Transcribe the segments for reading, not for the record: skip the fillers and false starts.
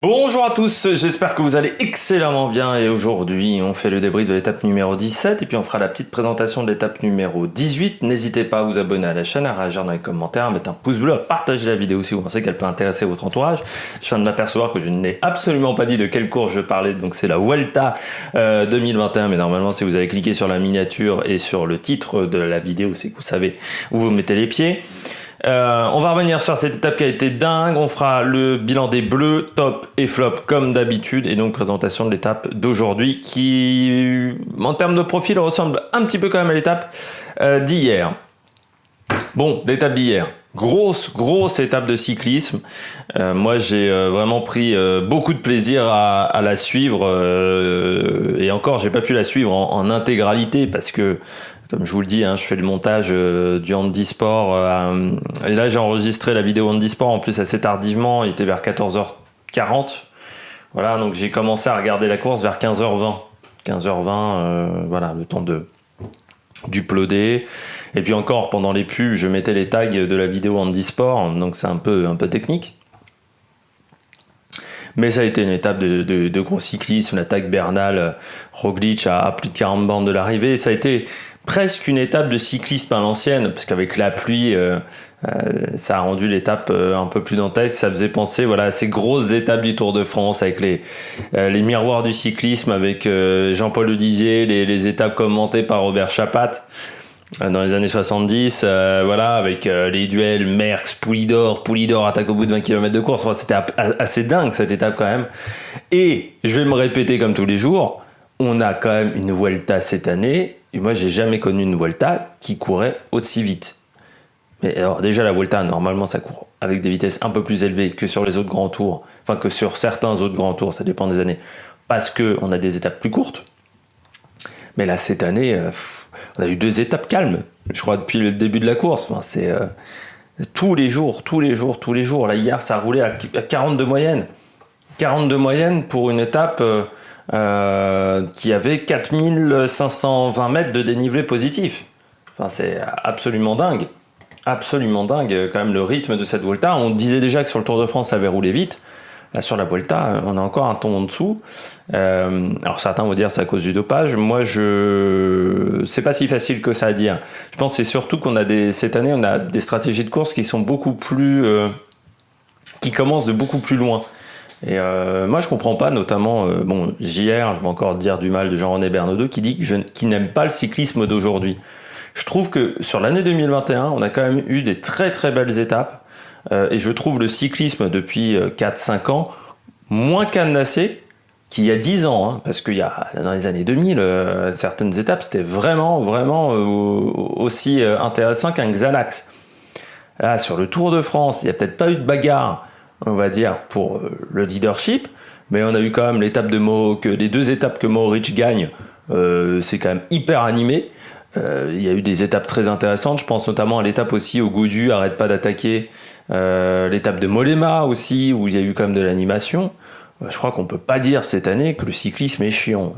Bonjour à tous, j'espère que vous allez excellemment bien et aujourd'hui on fait le débrief de l'étape numéro 17 et puis on fera la petite présentation de l'étape numéro 18. N'hésitez pas à vous abonner à la chaîne, à réagir dans les commentaires, à mettre un pouce bleu, à partager la vidéo si vous pensez qu'elle peut intéresser votre entourage. Je viens de m'apercevoir que je n'ai absolument pas dit de quelle course je parlais, donc c'est la Vuelta 2021, mais normalement si vous avez cliqué sur la miniature et sur le titre de la vidéo, c'est que vous savez où vous mettez les pieds. On va revenir sur cette étape qui a été dingue, on fera le bilan des bleus, top et flop comme d'habitude, et donc présentation de l'étape d'aujourd'hui qui, en termes de profil, ressemble un petit peu quand même à l'étape d'hier. Bon, l'étape d'hier, grosse étape de cyclisme. Moi j'ai vraiment pris beaucoup de plaisir à la suivre, et encore j'ai pas pu la suivre en intégralité parce que comme je vous le dis, hein, je fais le montage du handisport. Et là, j'ai enregistré la vidéo handisport en plus assez tardivement. Il était vers 14h40. Voilà, donc j'ai commencé à regarder la course vers 15h20. 15h20, voilà, le temps d'uploader. Et puis encore, pendant les pubs, je mettais les tags de la vidéo handisport. Donc c'est un peu technique. Mais ça a été une étape de gros cyclisme. La tag Bernal, Roglic à plus de 40 bornes de l'arrivée. Ça a été presque une étape de cyclisme à l'ancienne, parce qu'avec la pluie, ça a rendu l'étape un peu plus dantesque. Ça faisait penser à ces grosses étapes du Tour de France, avec les miroirs du cyclisme, avec Jean-Paul Olivier, les étapes commentées par Robert Chapat dans les années 70, avec les duels Merckx, Poulidor attaque au bout de 20 km de course. C'était assez dingue cette étape quand même. Et je vais me répéter comme tous les jours, on a quand même une Vuelta cette année, et moi j'ai jamais connu une Vuelta qui courait aussi vite. Mais alors déjà la Vuelta, normalement ça court avec des vitesses un peu plus élevées que sur les autres grands tours, enfin que sur certains autres grands tours, ça dépend des années, parce qu'on a des étapes plus courtes. Mais là cette année, on a eu 2 étapes calmes, je crois depuis le début de la course. Enfin, c'est tous les jours. Là hier ça roulait à 42 moyenne. 42 moyenne pour une étape qui avait 4520 mètres de dénivelé positif. Enfin, c'est absolument dingue quand même le rythme de cette Vuelta. On disait déjà que sur le Tour de France ça avait roulé vite. Là sur la Vuelta on a encore un ton en dessous. Alors certains vont dire c'est à cause du dopage. Moi c'est pas si facile que ça à dire. Je pense que c'est surtout qu'on a cette année on a des stratégies de course qui sont beaucoup plus qui commencent de beaucoup plus loin. Et moi je comprends pas, notamment JR, je vais encore dire du mal de Jean-René Bernaudot, qui dit qu'il n'aime pas le cyclisme d'aujourd'hui. Je trouve que sur l'année 2021 on a quand même eu des très très belles étapes, et je trouve le cyclisme depuis 4-5 ans moins cadenassé qu'il y a 10 ans, hein, parce qu'il dans les années 2000 certaines étapes c'était vraiment aussi intéressant qu'un Xanax. Là sur le Tour de France il n'y a peut-être pas eu de bagarre, on va dire, pour le leadership, mais on a eu quand même les 2 étapes que Mohoric gagne, c'est quand même hyper animé. Il y a eu des étapes très intéressantes, je pense notamment à l'étape aussi où Gaudu arrête pas d'attaquer, l'étape de Mollema aussi, où il y a eu quand même de l'animation. Je crois qu'on peut pas dire cette année que le cyclisme est chiant.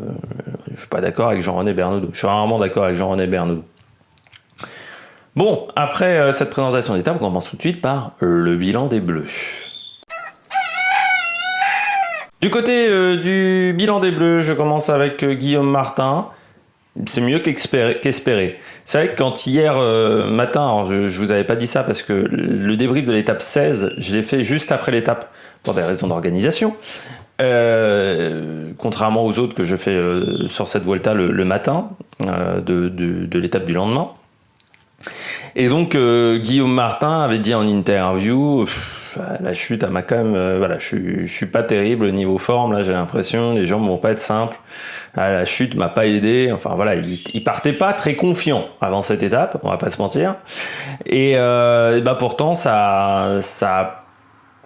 Je suis pas d'accord avec Jean-René Bernaudot, je suis rarement d'accord avec Jean-René Bernaudot. Bon, après cette présentation d'étape, on commence tout de suite par le bilan des Bleus. Du côté du bilan des Bleus, je commence avec Guillaume Martin. C'est mieux qu'espéré. C'est vrai que quand hier matin, alors je vous avais pas dit ça parce que le débrief de l'étape 16, je l'ai fait juste après l'étape pour des raisons d'organisation. Contrairement aux autres que je fais sur cette Vuelta le matin de l'étape du lendemain. Et donc Guillaume Martin avait dit en interview, la chute elle m'a quand même, je suis pas terrible au niveau forme, là j'ai l'impression les jambes vont pas être simples, la chute m'a pas aidé, enfin voilà, il partait pas très confiant avant cette étape, on va pas se mentir, et pourtant ça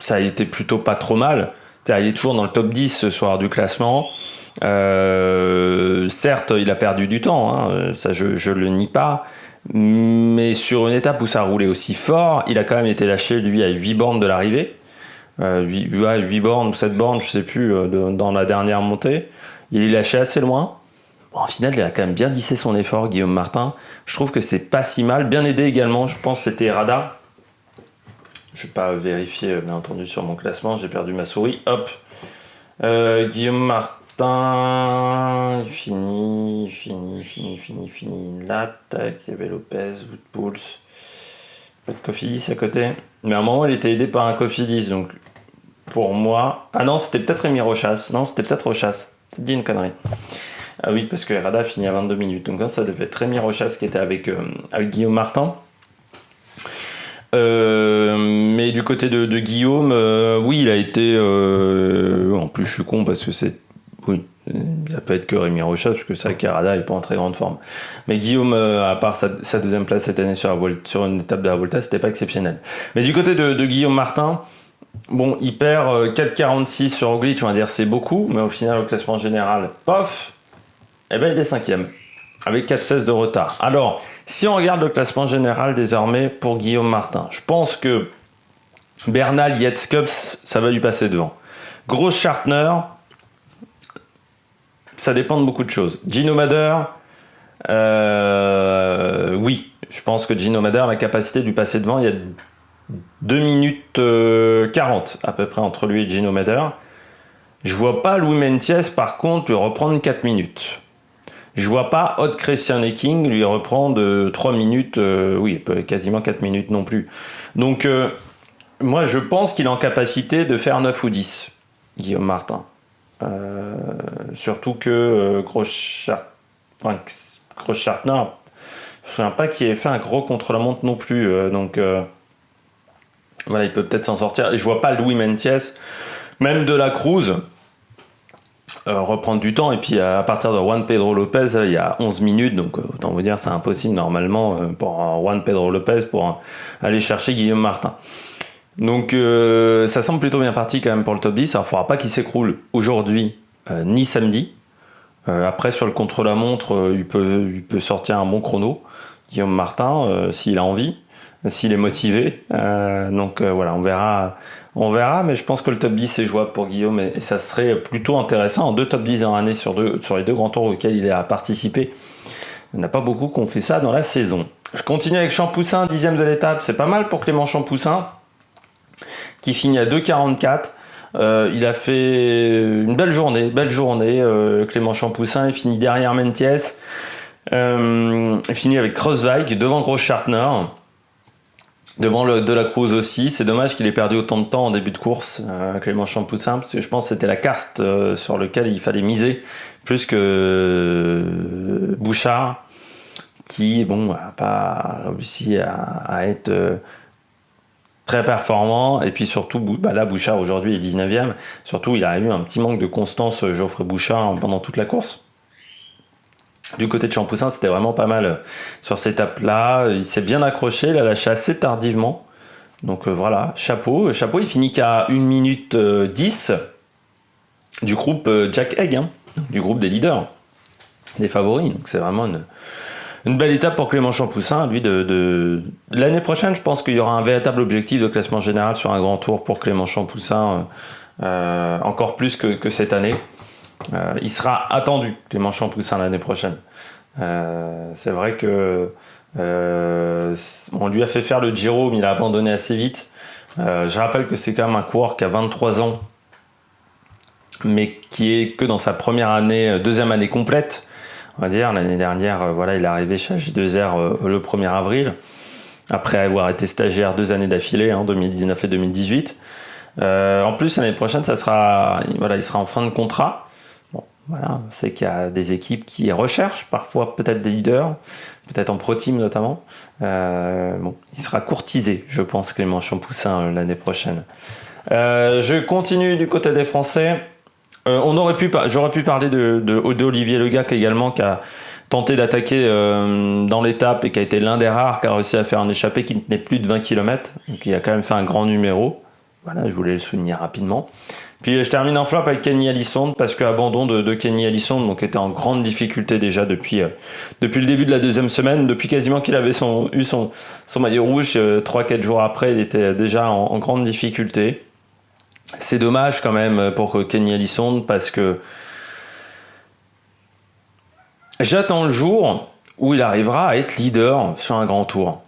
a été plutôt pas trop mal. Il est toujours dans le top 10 ce soir du classement. Certes il a perdu du temps, hein, ça je le nie pas. Mais sur une étape où ça roulait aussi fort, il a quand même été lâché lui à 8 bornes de l'arrivée, 8 bornes ou 7 bornes, je sais plus, dans la dernière montée. Il est lâché assez loin. Bon, en final, il a quand même bien lissé son effort, Guillaume Martin. Je trouve que c'est pas si mal. Bien aidé également, je pense que c'était Rada, Je vais pas vérifier, bien entendu, sur mon classement. J'ai perdu ma souris. Hop. Guillaume Martin. Fini. Là, tac. Il y avait Lopez, Woodpools. Pas de Cofidis à côté. Mais à un moment, il était aidé par un Cofidis. Donc, pour moi. Ah non, c'était peut-être Rémi Rochas. Non, c'était peut-être Rochas. J'ai dit une connerie. Ah oui, parce que Herrada finit à 22 minutes. Donc, ça devait être Rémi Rochas qui était avec Guillaume Martin. Mais du côté de Guillaume, oui, il a été. En plus, je suis con parce que c'est. Oui, ça peut être que Rémi Rochas, parce que c'est vrai qu'Herrada n'est pas en très grande forme. Mais Guillaume, à part sa deuxième place cette année sur une étape de la Volta, c'était pas exceptionnel. Mais du côté de Guillaume Martin, bon, il perd 4,46 sur Roglic, on va dire c'est beaucoup, mais au final, au classement général, pof, eh ben il est 5e, avec 4,16 de retard. Alors, si on regarde le classement général désormais pour Guillaume Martin, je pense que Bernal, Yates Cups, ça va lui passer devant. Großschartner, ça dépend de beaucoup de choses. Gino Mader, oui, je pense que Gino Mader a la capacité de lui passer devant. Il y a 2 minutes 40 à peu près entre lui et Gino Mader. Je vois pas Louis Mentiès par contre lui reprendre 4 minutes. Je vois pas Odd Christian King lui reprendre 3 minutes, oui, quasiment 4 minutes non plus. Donc, moi je pense qu'il est en capacité de faire 9 ou 10, Guillaume Martin. Surtout que Großschartner, je ne me souviens pas qu'il ait fait un gros contre-la-montre non plus. Donc, voilà, il peut peut-être s'en sortir. Et je vois pas Louis Mentiès, même de la Cruz. Reprendre du temps, et puis à partir de Juan Pedro Lopez, il y a 11 minutes, donc autant vous dire c'est impossible normalement pour Juan Pedro Lopez pour aller chercher Guillaume Martin. Donc ça semble plutôt bien parti quand même pour le top 10. Alors il ne faudra pas qu'il s'écroule aujourd'hui ni samedi. Après sur le contre-la-montre, il peut sortir un bon chrono, Guillaume Martin, s'il a envie, s'il est motivé. Donc voilà, on verra, mais je pense que le top 10 est jouable pour Guillaume et ça serait plutôt intéressant. En 2 top 10 en année sur les 2 grands tours auxquels il a participé. Il n'y en a pas beaucoup qui ont fait ça dans la saison. Je continue avec Champoussin, 10e de l'étape. C'est pas mal pour Clément Champoussin, qui finit à 2,44. Il a fait une belle journée. Clément Champoussin, il finit derrière Mentiès. Il finit avec Kreuzweig devant Großschartner. Devant de la Cruz aussi, c'est dommage qu'il ait perdu autant de temps en début de course, Clément Champoussin, parce que je pense que c'était la karst sur lequel il fallait miser, plus que Bouchard, qui n'a pas réussi à être très performant, et puis surtout, là Bouchard aujourd'hui est 19e, surtout il a eu un petit manque de constance, Geoffrey Bouchard, pendant toute la course. Du côté de Champoussin, c'était vraiment pas mal sur cette étape-là. Il s'est bien accroché, il a lâché assez tardivement. Donc voilà, chapeau. Il finit qu'à 1 minute 10 du groupe Jack Egg, du groupe des leaders, des favoris. Donc c'est vraiment une belle étape pour Clément Champoussin. Lui, l'année prochaine, je pense qu'il y aura un véritable objectif de classement général sur un grand tour pour Clément Champoussin, encore plus que cette année. Il sera attendu, Clément Champoussin, l'année prochaine. C'est vrai que on lui a fait faire le Giro, mais il a abandonné assez vite. Je rappelle que c'est quand même un coureur qui a 23 ans, mais qui est que dans sa deuxième année complète. On va dire, l'année dernière, il est arrivé chez J2R le 1er avril, après avoir été stagiaire 2 années d'affilée, 2019 et 2018. En plus, l'année prochaine, il sera en fin de contrat. Voilà, c'est qu'il y a des équipes qui recherchent parfois peut-être des leaders, peut-être en pro team notamment. Il sera courtisé, je pense, Clément Champoussin l'année prochaine. Je continue du côté des Français. J'aurais pu parler d'Olivier Le Gac également, qui a tenté d'attaquer dans l'étape et qui a été l'un des rares qui a réussi à faire un échappé qui ne tenait plus de 20 km. Donc il a quand même fait un grand numéro. Voilà, je voulais le souligner rapidement. Puis je termine en flop avec Kenny Alisson, parce que abandon de Kenny Alisson, donc était en grande difficulté déjà depuis le début de la deuxième semaine, depuis quasiment qu'il avait eu son maillot rouge, 3-4 jours après, il était déjà en grande difficulté. C'est dommage quand même pour Kenny Alisson, parce que j'attends le jour où il arrivera à être leader sur un grand tour.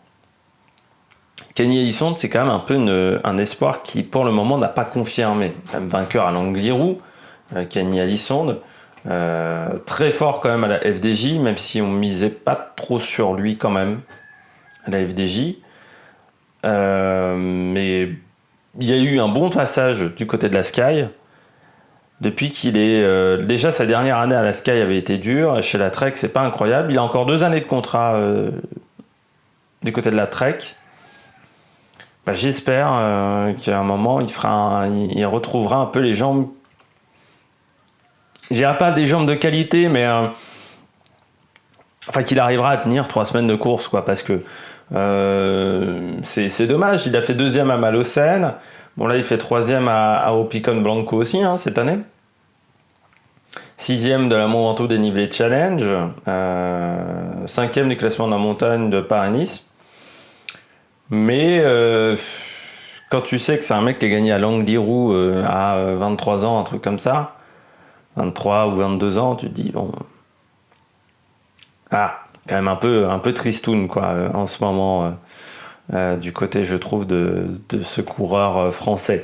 Kenny Elissonde, c'est quand même un peu un espoir qui, pour le moment, n'a pas confirmé. Même vainqueur à l'Angliru, Kenny Elissonde. Très fort quand même à la FDJ, même si on misait pas trop sur lui quand même, à la FDJ. Mais il y a eu un bon passage du côté de la Sky. Depuis qu'il est... déjà, sa dernière année à la Sky avait été dure. Chez la Trek, c'est pas incroyable. Il a encore 2 années de contrat du côté de la Trek. J'espère qu'à un moment, il retrouvera un peu les jambes. Je dirais pas des jambes de qualité, mais qu'il arrivera à tenir 3 semaines de course, quoi, parce que c'est dommage. Il a fait 2e à Malocène. Bon, là, il fait 3e à Opicon Blanco aussi, hein, cette année. 6e de la Mont Ventoux dénivelé Challenge. 5e du classement de la montagne de Paris-Nice. Mais quand tu sais que c'est un mec qui a gagné à l'Angliru à 23 ans, un truc comme ça, 23 ou 22 ans, tu te dis, bon... quand même un peu tristoun, quoi, en ce moment, du côté, je trouve, de ce coureur français.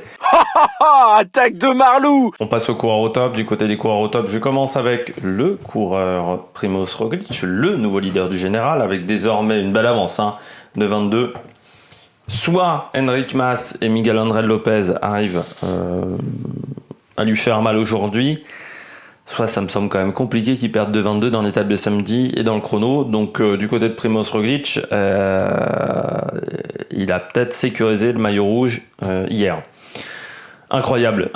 Attaque de Marlou! On passe au coureur au top. Du côté des coureurs au top, je commence avec le coureur Primož Roglič, le nouveau leader du général, avec désormais une belle avance de 22. Soit Enric Mas et Miguel André Lopez arrivent à lui faire mal aujourd'hui, soit ça me semble quand même compliqué qu'ils perdent de 22 dans l'étape de samedi et dans le chrono. Donc du côté de Primož Roglič, il a peut-être sécurisé le maillot rouge hier. Incroyable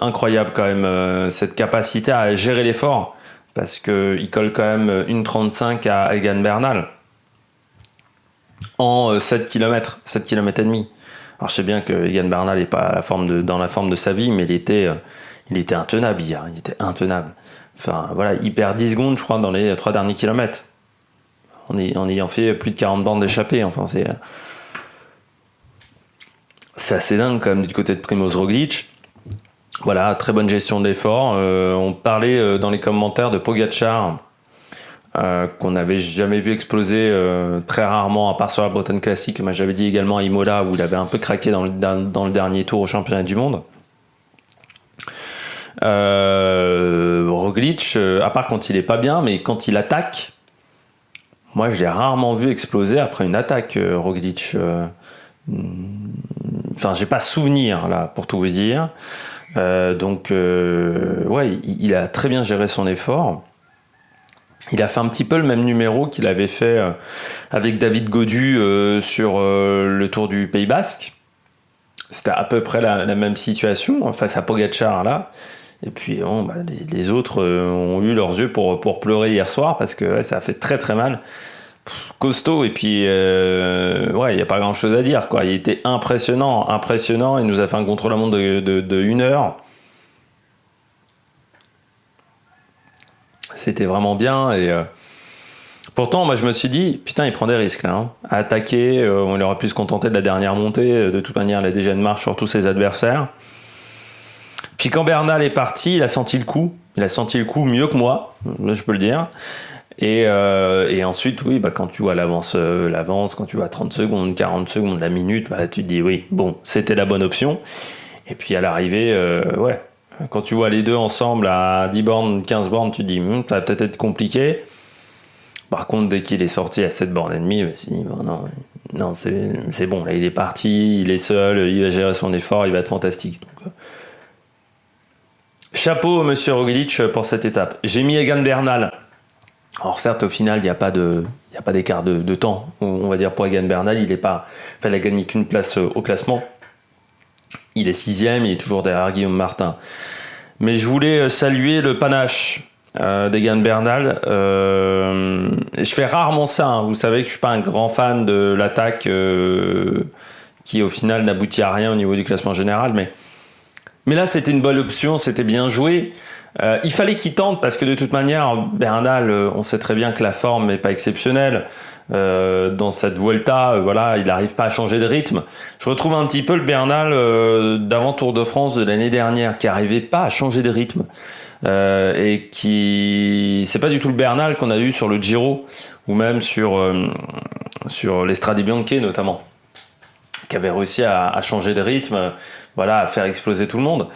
quand même cette capacité à gérer l'effort, parce qu'il colle quand même 1,35 à Egan Bernal en 7 km et demi. Alors je sais bien que Egan Bernal n'est pas dans la forme de sa vie, mais il était intenable hier, il était intenable. Enfin voilà, il perd 10 secondes je crois dans les 3 derniers kilomètres, en ayant fait plus de 40 bandes d'échappée. Enfin c'est assez dingue quand même du côté de Primož Roglič. Voilà, très bonne gestion de l'effort. On parlait dans les commentaires de Pogačar, qu'on n'avait jamais vu exploser très rarement, à part sur la Bretagne Classique. Moi, j'avais dit également à Imola, où il avait un peu craqué dans le dernier tour au championnat du monde. Roglič, à part quand il est pas bien, mais quand il attaque, moi je l'ai rarement vu exploser après une attaque, Roglič. J'ai pas souvenir là, pour tout vous dire. Il a très bien géré son effort. Il a fait un petit peu le même numéro qu'il avait fait avec David Gaudu sur le Tour du Pays Basque. C'était à peu près la même situation face à Pogačar là. Et puis les autres ont eu leurs yeux pour pleurer hier soir, parce que ça a fait très très mal. Costaud, et puis il n'y a pas grand chose à dire, quoi. Il était impressionnant. Il nous a fait un contre-la-montre de 1 heure. C'était vraiment bien, et pourtant moi je me suis dit putain, il prend des risques là, à attaquer. On aurait pu se contenter de la dernière montée. De toute manière, il a déjà une marche sur tous ses adversaires. Puis quand Bernal est parti, il a senti le coup mieux que moi, je peux le dire. Et ensuite, oui, quand tu vois l'avance, quand tu vois 30 secondes, 40 secondes, la minute, là tu te dis oui, bon, c'était la bonne option. Et puis à l'arrivée, quand tu vois les deux ensemble à 10 bornes, 15 bornes, tu te dis ça va peut-être être compliqué. Par contre, dès qu'il est sorti à 7 bornes et demie, je me suis dit non, c'est bon, là il est parti, il est seul, il va gérer son effort, il va être fantastique. Donc, chapeau monsieur Roglič pour cette étape. J'ai mis Egan Bernal. Alors certes, au final, il n'y a pas d'écart de temps, on va dire, pour Egan Bernal. Il a gagné qu'une place au classement. Il est 6e, il est toujours derrière Guillaume Martin. Mais je voulais saluer le panache d'Egan Bernal. Je fais rarement ça, vous savez que je ne suis pas un grand fan de l'attaque qui au final n'aboutit à rien au niveau du classement général. Mais là, c'était une bonne option, c'était bien joué. Il fallait qu'il tente, parce que de toute manière, Bernal, on sait très bien que la forme n'est pas exceptionnelle. Dans cette Vuelta, il n'arrive pas à changer de rythme. Je retrouve un petit peu le Bernal d'avant Tour de France de l'année dernière, qui n'arrivait pas à changer de rythme. Et qui... C'est pas du tout le Bernal qu'on a eu sur le Giro, ou même sur l'Estrade Bianche notamment. qui avait réussi à changer de rythme, voilà, à faire exploser tout le monde.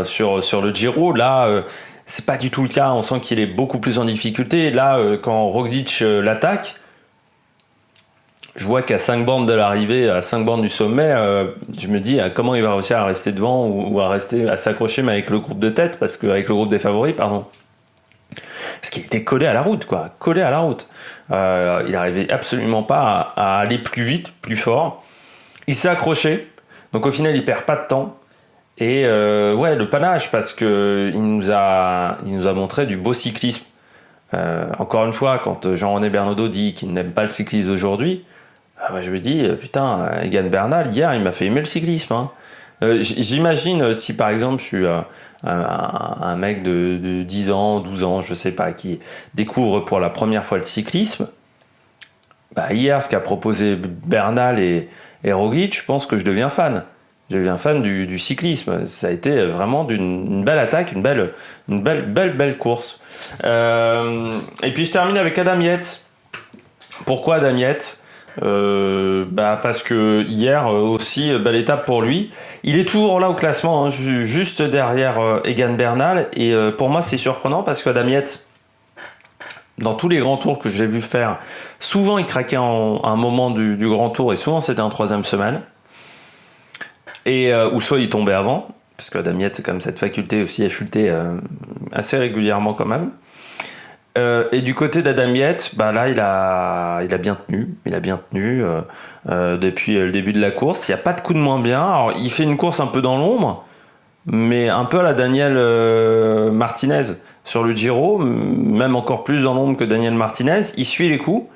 Sur le Giro, là, c'est pas du tout le cas. On sent qu'il est beaucoup plus en difficulté. Là, quand Roglic l'attaque, je vois qu'à 5 bornes de l'arrivée, à 5 bornes du sommet, je me dis comment il va réussir à rester devant ou à s'accrocher, mais avec le groupe de tête, avec le groupe des favoris, pardon. Parce qu'il était collé à la route, quoi. Collé à la route. Il n'arrivait absolument pas à aller plus vite, plus fort. Il s'est accroché. Donc au final, il perd pas de temps. Et le panache, parce que il nous a montré du beau cyclisme. Encore une fois, quand Jean-René Bernaudot dit qu'il n'aime pas le cyclisme d'aujourd'hui, je me dis, putain, Egan Bernal, hier, il m'a fait aimer le cyclisme. Hein. J'imagine si par exemple je suis un mec de 10 ans, 12 ans, je sais pas, qui découvre pour la première fois le cyclisme, hier, ce qu'a proposé Bernal et Roglic, je pense que je deviens fan. Je deviens fan du cyclisme. Ça a été vraiment une belle attaque, une belle course. Et puis je termine avec Adam Yates. Pourquoi Adam Yates ? Parce que hier aussi, belle étape pour lui. Il est toujours là au classement, hein, juste derrière Egan Bernal. Et pour moi, c'est surprenant parce qu'Adam Yates, dans tous les grands tours que je l'ai vu faire, souvent il craquait à un moment du grand tour et souvent c'était en troisième semaine. Ou soit il tombait avant, parce qu'Adam Yates, c'est quand même cette faculté aussi à chuter assez régulièrement quand même. Et du côté d'Adam Yates, là il a bien tenu. Il a bien tenu depuis le début de la course. Il n'y a pas de coup de moins bien. Alors il fait une course un peu dans l'ombre, mais un peu à la Daniel Martinez sur le Giro, même encore plus dans l'ombre que Daniel Martinez. Il suit les coups.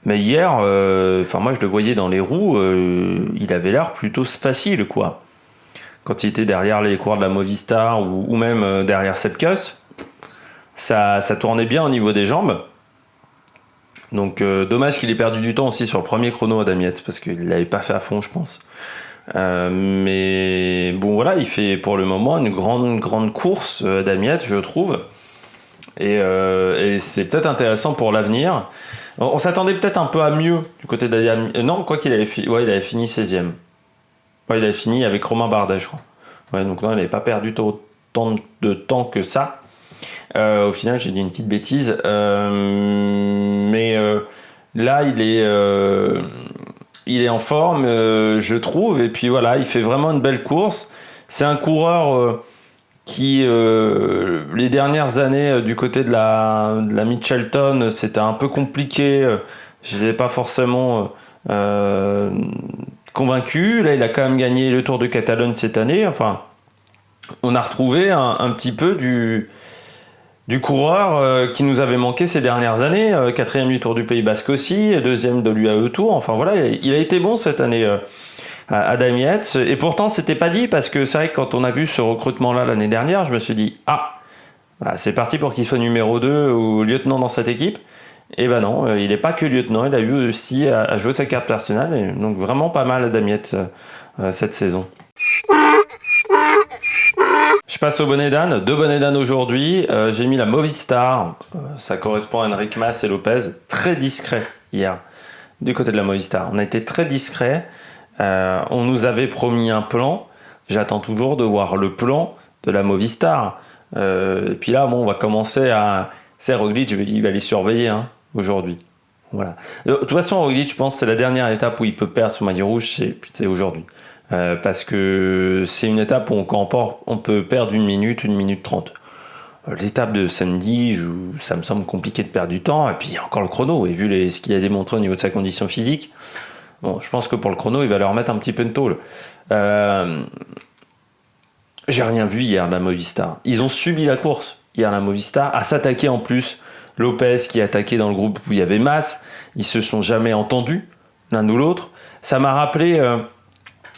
Mais hier, moi je le voyais dans les roues, il avait l'air plutôt facile, quoi. Quand il était derrière les coureurs de la Movistar ou même derrière Sepkus, ça tournait bien au niveau des jambes. Donc dommage qu'il ait perdu du temps aussi sur le premier chrono Adam Yates, parce qu'il ne l'avait pas fait à fond, je pense. Mais bon, voilà, il fait pour le moment une grande course, Adam Yates, je trouve. Et c'est peut-être intéressant pour l'avenir. On s'attendait peut-être un peu à mieux du côté d'Adam. Non, quoi qu'il avait fini. Ouais, il avait fini 16e. Ouais, il avait fini avec Romain Bardet, je crois. Ouais, donc non, il n'avait pas perdu autant de temps que ça. Au final, j'ai dit une petite bêtise. Mais là, il est en forme, je trouve. Et puis voilà, il fait vraiment une belle course. C'est un coureur qui les dernières années du côté de la Mitchelton, c'était un peu compliqué, je n'étais pas forcément convaincu. Là il a quand même gagné le Tour de Catalogne cette année. Enfin, on a retrouvé un petit peu du coureur qui nous avait manqué ces dernières années, 4e du Tour du Pays Basque aussi, 2e de l'UAE Tour. Enfin voilà, il a été bon cette année, Adam Yates. Et pourtant, c'était pas dit, parce que c'est vrai que quand on a vu ce recrutement-là l'année dernière, je me suis dit, c'est parti pour qu'il soit numéro 2 ou lieutenant dans cette équipe. Et non, il n'est pas que lieutenant, il a eu aussi à jouer sa carte personnelle. Et donc vraiment pas mal Adam Yates cette saison. Je passe au bonnet d'âne. 2 bonnets d'âne aujourd'hui. J'ai mis la Movistar. Ça correspond à Enric Mas et Lopez. Très discret hier du côté de la Movistar. On a été très discret. On nous avait promis un plan. J'attends toujours de voir le plan de la Movistar. Et puis là, on va commencer à... C'est Roglic, il va les surveiller aujourd'hui. Voilà. De toute façon, Roglic, je pense que c'est la dernière étape où il peut perdre son maillot rouge, c'est aujourd'hui. Parce que c'est une étape où on peut perdre 1 minute 30. L'étape de samedi, ça me semble compliqué de perdre du temps. Et puis il y a encore le chrono. Et vu ce qu'il a démontré au niveau de sa condition physique, bon, je pense que pour le chrono, il va leur mettre un petit peu de tôle. J'ai rien vu hier de la Movistar. Ils ont subi la course hier, la Movistar, à s'attaquer en plus. Lopez qui attaquait dans le groupe où il y avait Mas. Ils se sont jamais entendus, l'un ou l'autre. Ça m'a rappelé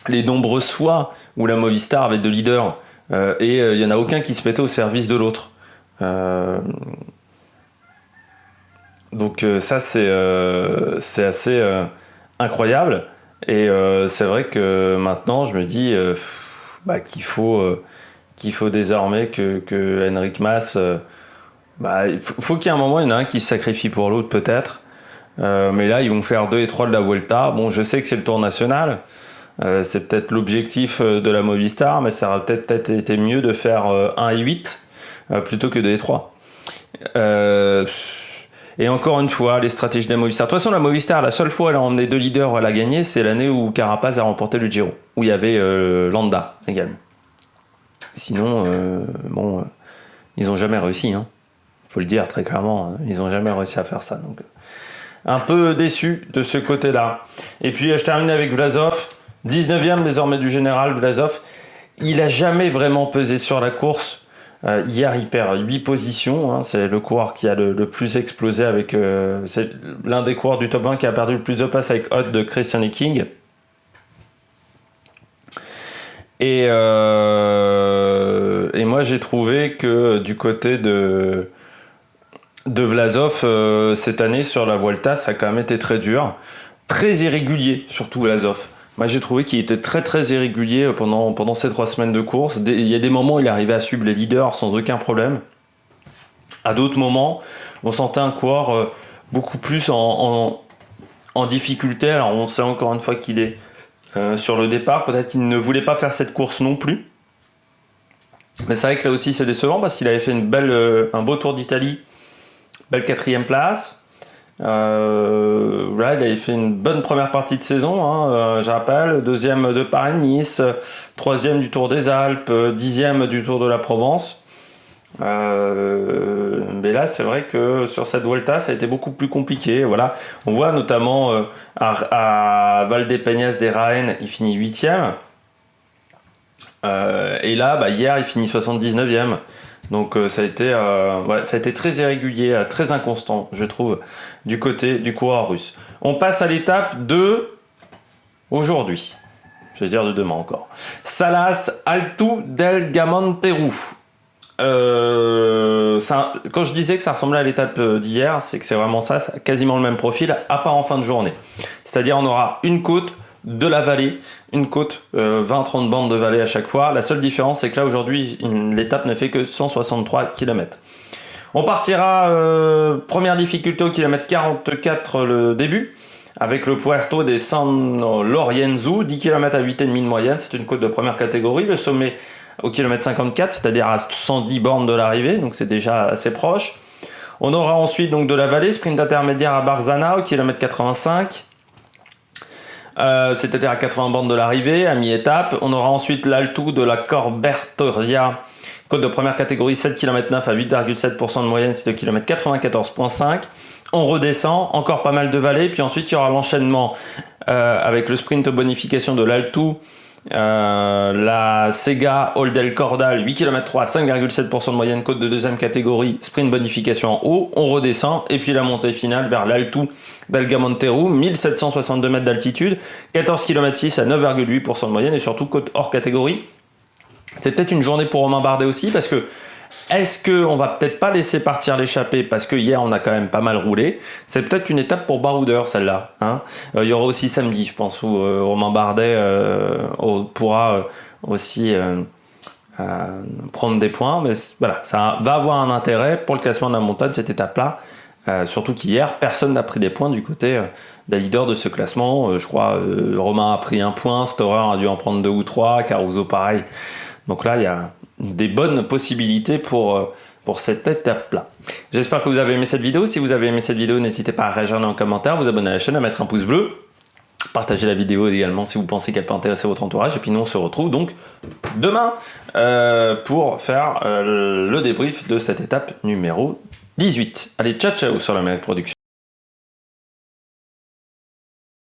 les nombreuses fois où la Movistar avait 2 leaders et il n'y en a aucun qui se mettait au service de l'autre. Donc ça, c'est assez incroyable. Et c'est vrai que maintenant, je me dis qu'il faut désormais que Enric Mas... il faut qu'il y ait un moment, il y en a un qui se sacrifie pour l'autre peut-être. Mais là, ils vont faire 2 et 3 de la Vuelta. Bon, je sais que c'est le Tour National. C'est peut-être l'objectif de la Movistar, mais ça aurait peut-être été mieux de faire 1 et 8 plutôt que 2 et 3. Et encore une fois, les stratégies de la Movistar. De toute façon, la Movistar, la seule fois où elle a emmené 2 leaders où elle a gagné, c'est l'année où Carapaz a remporté le Giro, où il y avait Landa également. Sinon, ils n'ont jamais réussi. Il faut le dire très clairement, ils n'ont jamais réussi à faire ça. Donc, un peu déçu de ce côté-là. Et puis, je termine avec Vlasov. 19e désormais du général Vlasov. Il n'a jamais vraiment pesé sur la course. Hier, il perd 8 positions. C'est le coureur qui a le plus explosé avec. C'est l'un des coureurs du top 20 qui a perdu le plus de passes avec Hot de Christian King. Et moi, j'ai trouvé que du côté de Vlasov, cette année sur la Vuelta, ça a quand même été très dur. Très irrégulier, surtout Vlasov. Moi, j'ai trouvé qu'il était très très irrégulier pendant ces 3 semaines de course. Il y a des moments où il arrivait à suivre les leaders sans aucun problème. À d'autres moments, on sentait un coureur beaucoup plus en difficulté. Alors, on sait encore une fois qu'il est sur le départ. Peut-être qu'il ne voulait pas faire cette course non plus. Mais c'est vrai que là aussi, c'est décevant parce qu'il avait fait un beau Tour d'Italie. Belle 4e place. Il avait fait une bonne première partie de saison, je rappelle, 2e de Paris-Nice, 3e du Tour des Alpes, 10e du Tour de la Provence. Mais là, c'est vrai que sur cette Vuelta, ça a été beaucoup plus compliqué. Voilà. On voit notamment à Valdepeñas de Jaén, il finit 8e. Et là, hier, il finit 79e. Donc ça a été très irrégulier, très inconstant, je trouve, du côté du coureur russe. On passe à l'étape de aujourd'hui. Je vais dire de demain encore. Salas Alto del Gamonteru. Quand je disais que ça ressemblait à l'étape d'hier, c'est que c'est vraiment ça, quasiment le même profil, à part en fin de journée. C'est-à-dire on aura une côte, de la vallée, une côte, 20-30 bandes de vallée à chaque fois. La seule différence, c'est que là, aujourd'hui, l'étape ne fait que 163 km. On partira, première difficulté au kilomètre 44 le début, avec le Puerto de San Lorenzo, 10 km à 8,5 de moyenne, c'est une côte de première catégorie. Le sommet au kilomètre 54, c'est-à-dire à 110 bornes de l'arrivée, donc c'est déjà assez proche. On aura ensuite donc de la vallée, sprint intermédiaire à Barzana au kilomètre 85. C'est-à-dire à 80 bornes de l'arrivée, à mi-étape. On aura ensuite l'Alto de la Corbertoria, côte de première catégorie, 7 km 9 à 8,7% de moyenne, c'est le kilomètre 94,5. On redescend, encore pas mal de vallées, puis ensuite il y aura l'enchaînement avec le sprint bonification de l'Alto, la Sega Oldel Cordal, 8 km 3 à 5,7% de moyenne, côte de deuxième catégorie, sprint bonification en haut, on redescend, et puis la montée finale vers l'Alto del Gamonteru, 1762 mètres d'altitude, 14 km 6 à 9,8% de moyenne, et surtout côte hors catégorie. C'est peut-être une journée pour Romain Bardet aussi, parce que est-ce qu'on va peut-être pas laisser partir l'échappée, parce que hier on a quand même pas mal roulé. C'est peut-être une étape pour baroudeur celle-là. Il y aura aussi samedi, je pense, où Romain Bardet pourra aussi prendre des points. Mais voilà, ça va avoir un intérêt pour le classement de la montagne, cette étape-là. Surtout qu'hier, personne n'a pris des points du côté des leaders de ce classement. Je crois Romain a pris 1 point, Storer a dû en prendre 2 ou 3, Caruso pareil. Donc là, il y a des bonnes possibilités pour cette étape-là. J'espère que vous avez aimé cette vidéo. Si vous avez aimé cette vidéo, n'hésitez pas à réagir dans les commentaires, vous abonner à la chaîne, à mettre un pouce bleu. Partagez la vidéo également si vous pensez qu'elle peut intéresser votre entourage. Et puis nous, on se retrouve donc demain pour faire le débrief de cette étape numéro 18. Allez, ciao ciao sur l'Amérique Production.